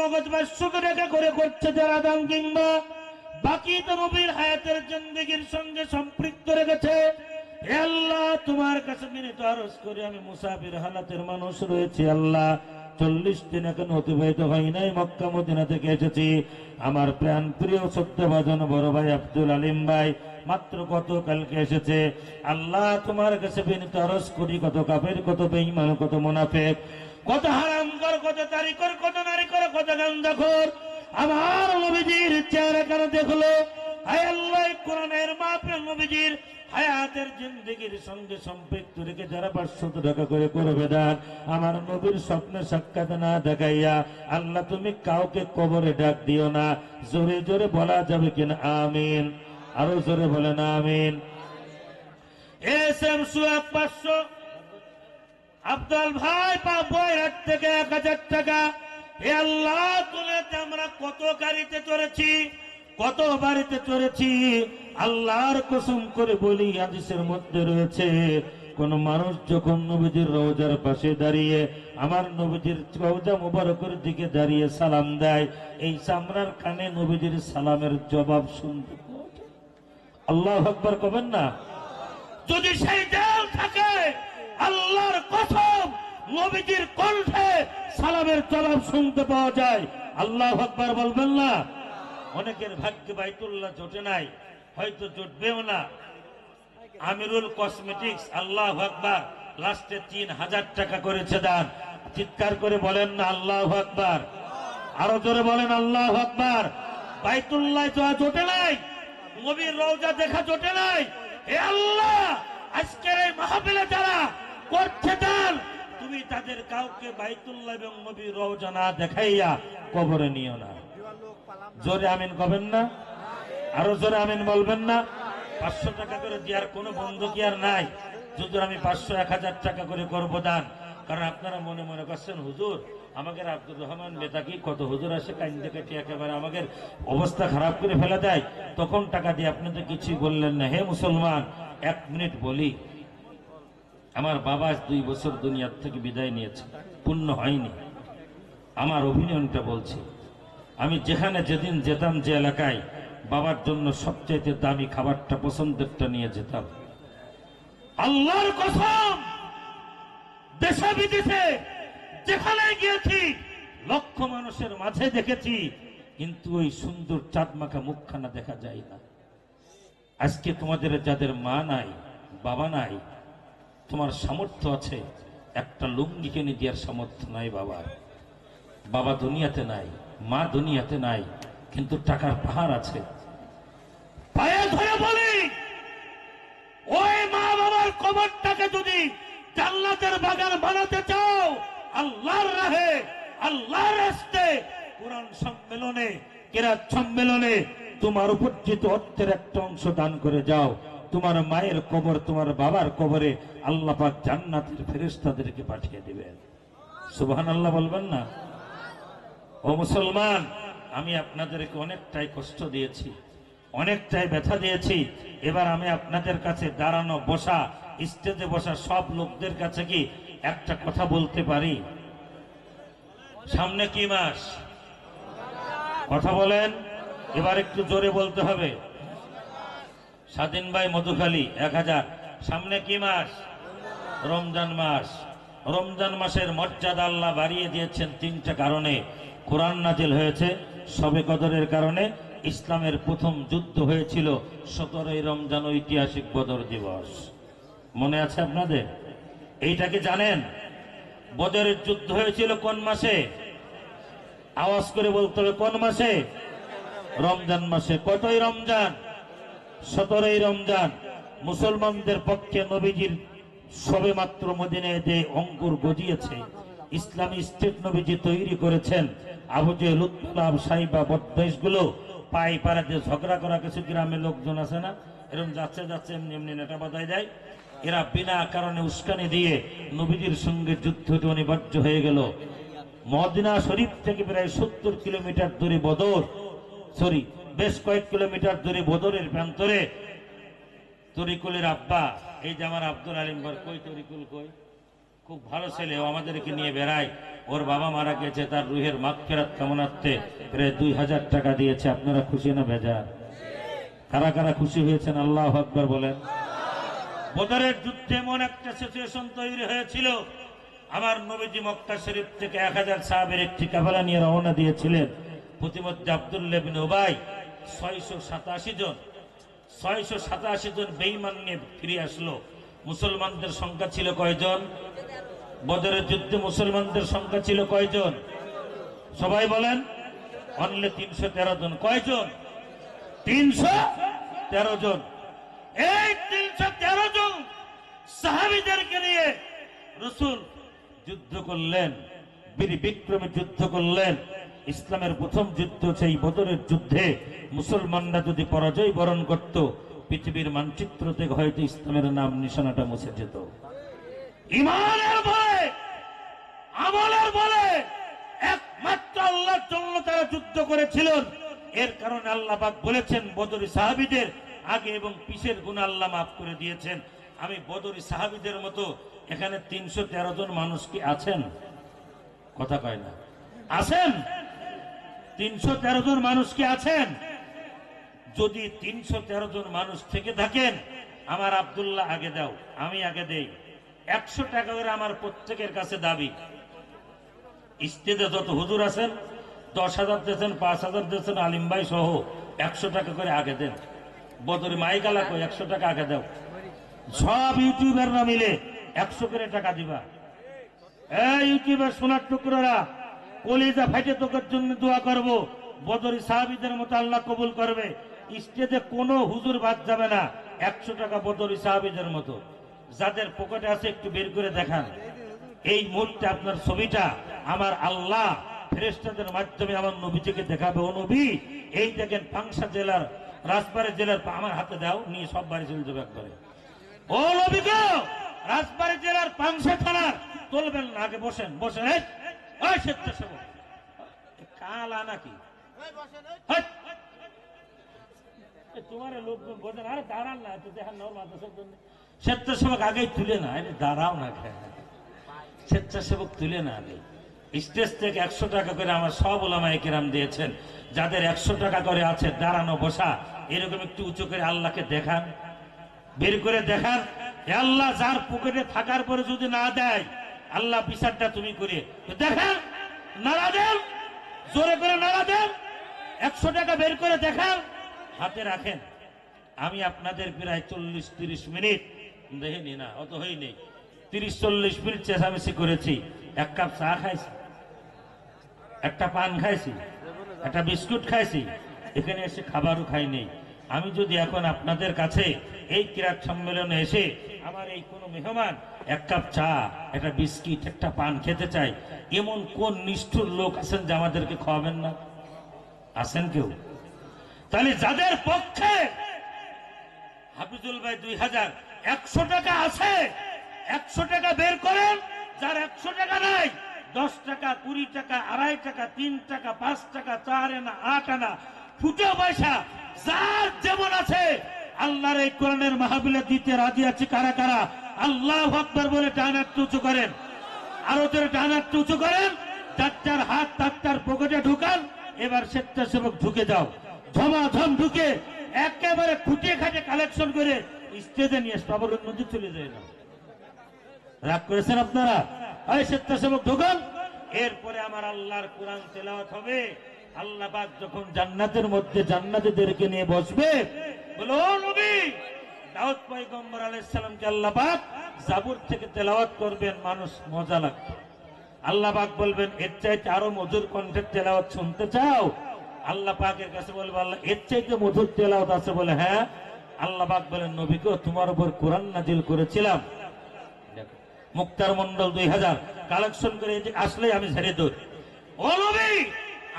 মগজ বা শুধু রেখা করে করছে যারা দান কিংবা বাকি তো নবীর হায়াতের জিন্দেগির সঙ্গে সম্পৃক্ত রেখেছে। হে আল্লাহ, তোমার কাছে বিনীত আরজ করে আমি মুসাফির হালাতের মানুষ রয়েছে আল্লাহ, 40 দিন এখন অতিবাহিত হয় নাই, মক্কা মদিনা থেকে এসেছি। আমার প্রাণ প্রিয় শ্রদ্ধাভাজন বড় ভাই আব্দুল আলিম ভাই মাত্র গতকালকে এসেছে আল্লাহ, তোমার কাছে বিনীত আরজ করি, কত কাফের, কত বেঈমান, কত মুনাফিক, কত হারামখোর, কত তারিখর, কত নারীখোর, কত গাঞ্জাখোর আমার নবীজির চেহারা কেন দেখলো? হায় আল্লাহ, কোরআনের মাপে নবীজির হায়াতের জিন্দেগির সঙ্গে সম্পৃক্ত রেখে যারা 500 টাকা করে করবে দান, আমার নবীর স্বপ্নে সাক্ষাৎ না দেখাইয়া আল্লাহ তুমি কাউকে কবরে ডাক দিও না। জোরে জোরে বলা যাবে কিনা আমিন? আরো জোরে বলেন আমিন। এস এম সুয়াক 500, আব্দুল ভাই বয়রাট থেকে 1000 টাকা। হে আল্লাহ, তুলেতে আমরা কত গাড়িতে চড়েছি, কত বাড়িতে চড়েছি, আল্লাহর কসম করে বলি হাদিসের মধ্যে রয়েছে কোন মানুষ যখন নবীজির রওজার পাশে দাঁড়িয়ে আমার নবীজির রওজা মুবারকের দিকে দাঁড়িয়ে সালাম দেয়, এই চামড়ার কানে নবীজির সালামের জবাব শুনতে পাওয়া যায়। আল্লাহু আকবার কবেন না? যদি সেই দেল থাকে আল্লাহর কসম নবীজির কণ্ঠে সালামের জবাব শুনতে পাওয়া যায়। আল্লাহু আকবার বলবেন না? অনেকের ভাগ্যে বাইতুল্লাহ জোটে নাই, হয়তো জুটবেও না। আমিরুল কসমেটিক্স আল্লাহু আকবার লাস্টে 3000 টাকা করেছে দান। চিৎকার করে বলেন না আল্লাহু আকবার? আরো জোরে বলেন আল্লাহু আকবার। বাইতুল্লাহ যাওয়া জোটে নাই, নবীর রওজা দেখা জোটে নাই। হে আল্লাহ, আজকের এই মাহফিলে যারা করছে দান, তুমি তাদের কাউকে বাইতুল্লাহ এবং নবীর রওজা না দেখাইয়া কবরে নিও না। জোরে আমিন কবেন না? আরো জোরে আমিন বলবেন না? 500 টাকা করে দেওয়ার কোনো বন্ধ কি আর নাই? যদি আমি 500, 1000 টাকা করে করবো দান, কারণ আপনারা মনে মনে করছেন হুজুর আমাদের আব্দুর রহমান বেতাকি কত হুজুর আসে কাইন্দে কেটে একেবারে আমাদের অবস্থা খারাপ করে ফেলে দেয়, তখন টাকা দিয়ে আপনি তো কিছুই বললেন না। হে মুসলমান, 1 মিনিট বলি, আমার বাবা 2 বছর দুনিয়ার থেকে বিদায় নিয়েছে, পূর্ণ হয়নি। আমার অভিনয়টা বলছি, আমি যেখানে যেদিন যেতাম, যে এলাকায় বাবার জন্য সবচেয়ে দামি খাবারটা পছন্দেরটা নিয়ে যেতাম। আল্লাহর কসম, দেশে বিদেশে যেখানে গিয়েছি লক্ষ মানুষের মাঝে দেখেছি, কিন্তু ওই সুন্দর চাঁদমাখা মুখখানা দেখা যায় না। আজকে তোমাদের যাদের মা নাই, বাবা নাই, তোমার সামর্থ্য আছে, একটা লুঙ্গি কিনে দেওয়ার সামর্থ্য নাই বাবার। বাবা দুনিয়াতে নাই, মা দুনিয়াতে নাই, কিন্তু টাকার পাহাড় আছে। পায়ে ধরে বলি, ওই মা বাবার কবরটাকে যদি জান্নাতের বাগান বানাতে চাও, আল্লাহর রাহে, আল্লাহর রাস্তে, কোরআন সম্মেলনে, কিরাত সম্মেলনে তোমার উপর্জিত অর্থের একটা অংশ দান করে যাও। তোমার মায়ের কবর, তোমার বাবার কবরে আল্লাহ পাক জান্নাতের ফেরেশতাদেরকে পাঠিয়ে দিবেন। সুবহানাল্লাহ বলবেন না? ও মুসলমান, আমি আপনাদেরকে অনেকটাই কষ্ট দিয়েছি, অনেকটাই ব্যথা দিয়েছি। এবার আমি আপনাদের কাছে দাঁড়ানো, বসা, স্টেজে বসা সব লোকদের কাছে কি একটা কথা বলতে পারি? সামনে কি মাস? কথা বলেন, এবার একটু জোরে বলতে হবে। স্বাধীন ভাই মধুখালী 1000। সামনে কি মাস? রমজান মাস। রমজান মাসের মর্যাদা আল্লাহ বাড়িয়ে দিয়েছেন 3টা কারণে। কোরআন নাজিল হয়েছে, শবে কদরের কারণে, ইসলামের প্রথম যুদ্ধ হয়েছিল 17ই রমজান, ঐতিহাসিক বদর দিবস। মনে আছে আপনাদের? এইটা কি জানেন? বদরের যুদ্ধ হয়েছিল কোন মাসে? আওয়াজ করে বলতে হবে, কোন মাসে? রমজান মাসে। কতই রমজান? 17ই রমজান। মুসলমানদের পক্ষে নবীজির সবে মাত্র মদিনায় যে অঙ্কুর গজিয়েছে, ইসলামী স্টেট নবীজি তৈরি করেছেন। আবু জেহেল, উতবা, সাইবা, বদমাইশগুলো পাই পাড়াতে ঝগড়া করা কিছু গ্রামের লোকজন আছে না, এরকম যাচ্ছে যাচ্ছে এমনি এমনি নেটা বাঁধায় যায়, এরা বিনা কারণে উস্কানি দিয়ে নবীজির সঙ্গে যুদ্ধটি অনিবার্য হয়ে গেল। মদিনা শরীফ থেকে প্রায় 70 কিলোমিটার দূরে বদর, বেশ কয়েক কিলোমিটার দূরে বদরের প্রান্তরে তরিকুলের আব্বা, এই যে আমার আব্দুল আলিম ভাই, কই তরিকুল কই? খুব ভালো ছেলে, ও আমাদেরকে নিয়ে বেড়ায়। ওর বাবা মারা গেছে, তার রুহের মাগফিরাত কামনার্থে প্রায় 2000 টাকা দিয়েছে। আপনারা খুশি না বেজার? কারা কারা খুশি হয়েছেন আল্লাহু আকবার বলেন। বদরের যুদ্ধে এমন একটা সিচুয়েশন তৈরি হয়েছিল, আমার নবীজি মক্কা শরীফ থেকে 1000 সাহাবের একটি কাফেলা নিয়ে রওনা দিয়েছিলেন। প্রতিমধ্যে আব্দুল্লাহ বিন উবাই 687 জন বেঈমান নিয়ে ফিরে আসলো। মুসলমানদের সংখ্যা ছিল কয়জন? বদরের যুদ্ধে মুসলমানদের সংখ্যা ছিল কয়জন? সবাই বলেন। অনলি 313 জন। কয়জন? 313 জন। এই 313 জন সাহাবীদেরকে নিয়ে রাসূল যুদ্ধ করলেন, বীর বিক্রমে যুদ্ধ করলেন। ইসলামের প্রথম যুদ্ধ সেই বদরের যুদ্ধে মুসলমানরা যদি পরাজয় বরণ করত, পৃথিবীর মানচিত্র থেকে হয়তো ইসলামের নাম নিশানাটা মুছে যেত। ঈমানের বলে, আমলের বলে একমাত্র আল্লাহর জন্য তারা যুদ্ধ করেছিলেন। এর কারণে আল্লাহ পাক বলেছেন বদরি সাহাবীদের আগে এবং পিছের গুনাহ আল্লাহ মাফ করে দিয়েছেন। আমি বদরি সাহাবীদের মতো এখানে 313 জন মানুষ কি আছেন? কথা কয় না। আছেন? 313 জন মানুষ কি আছেন? যদি 313 জন মানুষ থেকে থাকেন, আমার আব্দুল্লাহ আগে দাও, আমি আগে দেই। 100 টাকা করে আমার প্রত্যেকের কাছে দাবি। স্টেজে যত হুজুর আছেন 10,000 দিয়েছেন, 5,000 দিয়েছেন, আলিম ভাই সহ 100 টাকা করে আগে দেন। বদরি মাইকালা কই 100 টাকা আগে দাও। সব ইউটিউবাররা মিলে 100 করে টাকা দিবা। এই ইউটিউবার সোনার টুকরোরা, কলিজা ফাইটে তোকের জন্য দোয়া করব। বদরি সাহাবীদের মতো আল্লাহ কবুল করবে। স্টেজে কোনো হুজুর বাদ যাবে না। 100 টাকা বদরি সাহাবীদের মতো। যাদের পকেটে আছে একটু বের করে দেখান। এই মুহূর্তে আপনার ছবিটা আমার আল্লাহ ফেরেশতাদের মাধ্যমে আমার নবীজিকে দেখাবে। ও নবী, এই দেখেন পাংশা জেলার, রাজবাড়ী জেলার, আমার হাতে দাও, নিয়ে সব বাড়ি চলে যাবে একবারে। ও নবী গো, রাজবাড়ী জেলার পাংশা থানার, তুলবেন না, আগে বসেন, বসেন। এই স্বেচ্ছাসেবক কালা নাকি? তোমার লোক বোঝেন, আরে দাঁড়ান না, দেখেন স্বেচ্ছাসেবক আগেই তুলে না, দাঁড়াও না, স্বেচ্ছাসেবক তুলে না আগে। স্টেজ থেকে 100 টাকা করে আমার সব ওলামায়ে কেরাম দিয়েছেন। যাদের 100 টাকা করে আছে দাঁড়ানো বসা, এরকম একটু উঁচু করে আল্লাহকে দেখান, বের করে দেখান। আল্লাহ যার পকেটে থাকার পরে যদি না দেয়, আল্লাহ বিচারটা তুমি করে দেখান। নাড়া দেন, জোরে করে নাড়া দেন। 100 টাকা বের করে দেখান, হাতে রাখেন। আমি আপনাদের প্রায় 40-30 মিনিট দেখিনি না, অত হই নেই, 30-40 মিনিট চেঁচামেচি করেছি। 1 কাপ চা খাইছি, একটা পান খাইছি, একটা বিস্কুট খাইছি, এখানে এসে খাবারও খাই নেই। আমি যদি এখন আপনাদের কাছে এই কিরাত সম্মেলনে এসে আমার এই কোনো মেহমান 1 কাপ চা, একটা বিস্কিট, একটা পান খেতে চাই, এমন কোন নিষ্ঠুর লোক আছেন যে আমাদেরকে খাওয়াবেন না? আছেন কেউ? তাহলে যাদের পক্ষে হাফিজুল ভাই 2000 100 টাকা আছে, 100 টাকা বের করেন। যার 100 টাকা নাই, 10 টাকা, 20 টাকা, 2.5 টাকা, 3 টাকা, 5 টাকা, 4 আনা, 8 আনা, ফুটো পয়সা, যার যেমন আছে, আল্লাহর এই কোরআনের মাহফিলে দিতে রাজি আছে কারা কারা? আল্লাহু আকবার বলে ডান হাত উঁচু করেন, আরো জোরে ডান হাত উঁচু করেন। চারটার হাত তার পকেটে ঢুকান। এবার স্বেচ্ছাসেবক ঢুকে যাও, ঝমাঝম ঢুকে একেবারে খুঁটিয়ে খাটে কালেকশন করে স্টেজে নিয়ে সবার নদী চলে যায় না। রাগ করেছেন আপনারা? এই স্বেচ্ছাসেবক ঢুকান। এরপরে আমার আল্লাহর কোরআন তেলাওয়াত হবে। আল্লাহ পাক যখন জান্নাতের মধ্যে জান্নাতীদেরকে নিয়ে বসবে, বলো নবী দাউদ পয়গম্বর আলাইহিস সালামকে আল্লাহ পাক জাবুর থেকে তেলাওয়াত করবেন, মানুষ মজা লাগবে। আল্লাহ পাক বলবেন এর চাইতে আরো মধুর কণ্ঠের তেলাওয়াত শুনতে চাও? আল্লাহ পাকের কাছে বলবে আল্লাহ এর চাইতে মধুর তেলাওয়াত আছে? বলে হ্যাঁ। আল্লাহ পাক বলেন নবীকে তোমার উপর কোরআন নাজিল করেছিলাম। মুক্তার মন্ডল 2000 কালেকশন করে আসলে আমি ছেড়ে দেব। ও নবী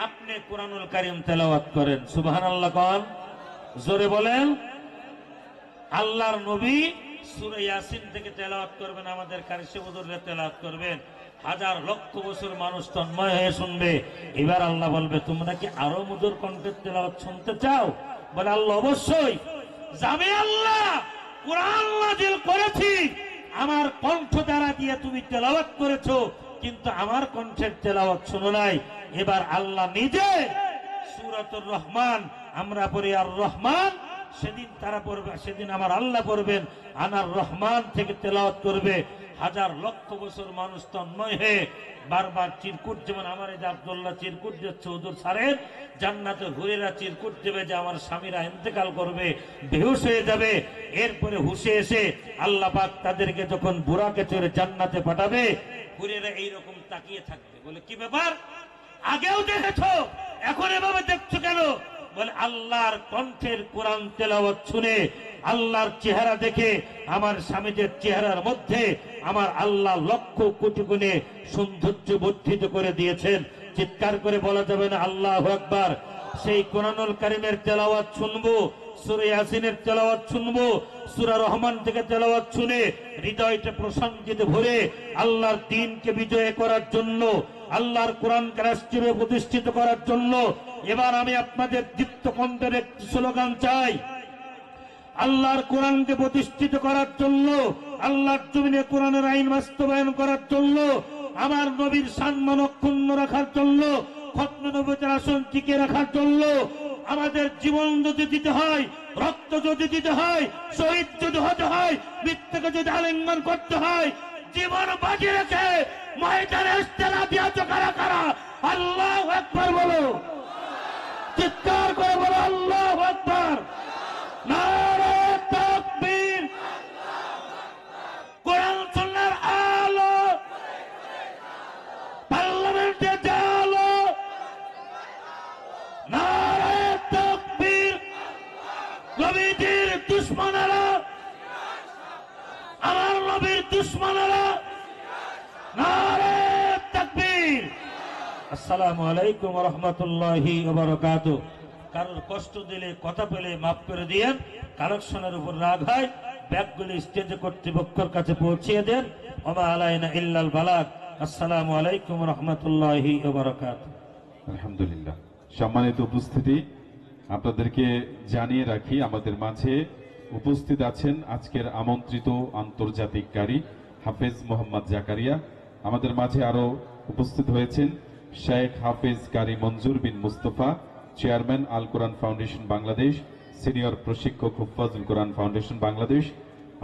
আপনি কোরআনুল কারীম তেলাওয়াত করেন। সুবহানাল্লাহ কোন জোরে বলেন। আল্লাহর নবী সূরা ইয়াসিন থেকে তেলাওয়াত করবেন, আমাদের কারশে হুজুররা তেলাওয়াত করবেন। হাজার লক্ষ বছর মানুষ তন্ময় হয়ে শুনবে। এবার আল্লাহ বলবে তোমরা কি আরো মধুর কণ্ঠের তেলাওয়াত শুনতে চাও? বলে আল্লাহ অবশ্যই। আমি আল্লাহ কোরআন নাযিল করেছি আমার কণ্ঠ দ্বারা দিয়ে তুমি তেলাওয়াত করেছো, কিন্তু আমার কণ্ঠের তেলাওয়াত শোনো নাই। এবার আল্লাহ নিজে সূরাতুর রহমান আমরা পড়ি আর রহমান, সেদিন তারা পড়বে, সেদিন আমার আল্লাহ পড়বেন আনার রহমান থেকে তেলাওয়াত করবে। হাজার লক্ষ বছর মানুষ তন্ময় হয়ে বারবার চিরকুট, যেমন আমার এই যে আব্দুল্লাহ চিরকুট দিচ্ছে, হুজুর ছাড়েন, জান্নাতে হুরেরা চিরকুট দেবে যে আমার স্বামীরা ইন্তেকাল করবে, বেহুশ হয়ে যাবে। এরপরে হুশে এসে আল্লাহ পাক তাদেরকে যখন বুরাকে চড়ে জান্নাতে পাঠাবে, হুরেরা এইরকম তাকিয়ে থাকবে, বলে কি ব্যাপার, আগেও দেখেছো, এখন এভাবে দেখছো কেন? বলে আল্লাহর কণ্ঠের কোরআন তেলাওয়াত শুনে, আল্লাহর চেহারা দেখে আমার স্বামীদের চেহারার মধ্যে আমার আল্লাহ লক্ষ কোটি গুণে সৌন্দর্য বর্ধিত করে দিয়েছেন। চিৎকার করে বলা যাবে না আল্লাহু আকবার? সেই কোরআনুল কারীমের তেলাওয়াত শুনবো, সূরা ইয়াসিনের তেলাওয়াত শুনবো, সূরা রহমান থেকে তেলাওয়াত শুনে হৃদয়টা প্রশান্তিতে ভরে আল্লাহর দ্বীনকে বিজয় করার জন্য, আল্লাহর কোরআনকে রাষ্ট্রীয় প্রতিষ্ঠিত করার জন্য এবার আমি আপনাদের দীপ্ত কণ্ঠের একটি স্লোগান চাই। আল্লাহর কোরআনকে প্রতিষ্ঠিত করার জন্য, আল্লাহর জমিনে কোরআনের আইন বাস্তবায়ন করার জন্য, আমার নবীর সম্মান অক্ষুণ্ণ রাখার জন্য, খতমে নবুয়তের আসন টিকে রাখার জন্য আমাদের জীবন যদি দিতে হয়, রক্ত যদি দিতে হয়, শহীদ যদি হতে হয়, মৃত্যুকে যদি আলিঙ্গন করতে হয়, জীবন বাজি রেখে ময়দানে ইস্তেলা দিয়েছো কারা কারা? আল্লাহু আকবার বলো, চিৎকার করে বলো আল্লাহু আকবার। নারে তাকবীর, কোরআন সুন্নাহর আলো, পার্লামেন্টে জালো, নারে তাকবীর। নবীজির দুশমনেরা, আমার নবীর দুশমনেরা, নারে তাকবীর। আসসালামু আলাইকুম ওয়া রাহমাতুল্লাহি ওয়া বারাকাতুহু। কারোর কষ্ট দিলে, কথা পেলে মাফ করে দিয়েন। কালেকশনের উপর রাগ হয়, ব্যাগগুলি স্টেজে কর্তৃপক্ষের কাছে পৌঁছিয়ে দেন। ওয়া মা আলাইনা ইল্লাল বালাগ। আসসালামু আলাইকুম ওয়া রাহমাতুল্লাহি ওয়া বারাকাতুহু। আলহামদুলিল্লাহ। সম্মানিত উপস্থিতি, আপনাদেরকে জানিয়ে রাখি আমাদের মাঝে উপস্থিত আছেন আজকের আমন্ত্রিত আন্তর্জাতিক কারি হাফেজ মোহাম্মদ জাকারিয়া। আমাদের মাঝে আরো উপস্থিত হয়েছেন শেখ হাফেজ কারি মঞ্জুর বিন মুস্তফা, চেয়ারম্যান আল কোরআন ফাউন্ডেশন বাংলাদেশ, সিনিয়র প্রশিক্ষক হুফাজুল কোরআন ফাউন্ডেশন বাংলাদেশ।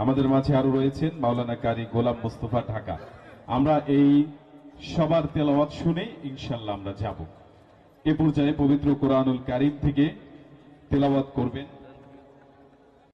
আমাদের মাঝে আরো রয়েছেন মাওলানা কারি গোলাম মুস্তফা, ঢাকা। আমরা এই সবার তেলাওয়াত শুনে ইনশাআল্লাহ আমরা যাব। এ পর্যায়ে পবিত্র কোরআনুল কারীম থেকে তেলাওয়াত করবেন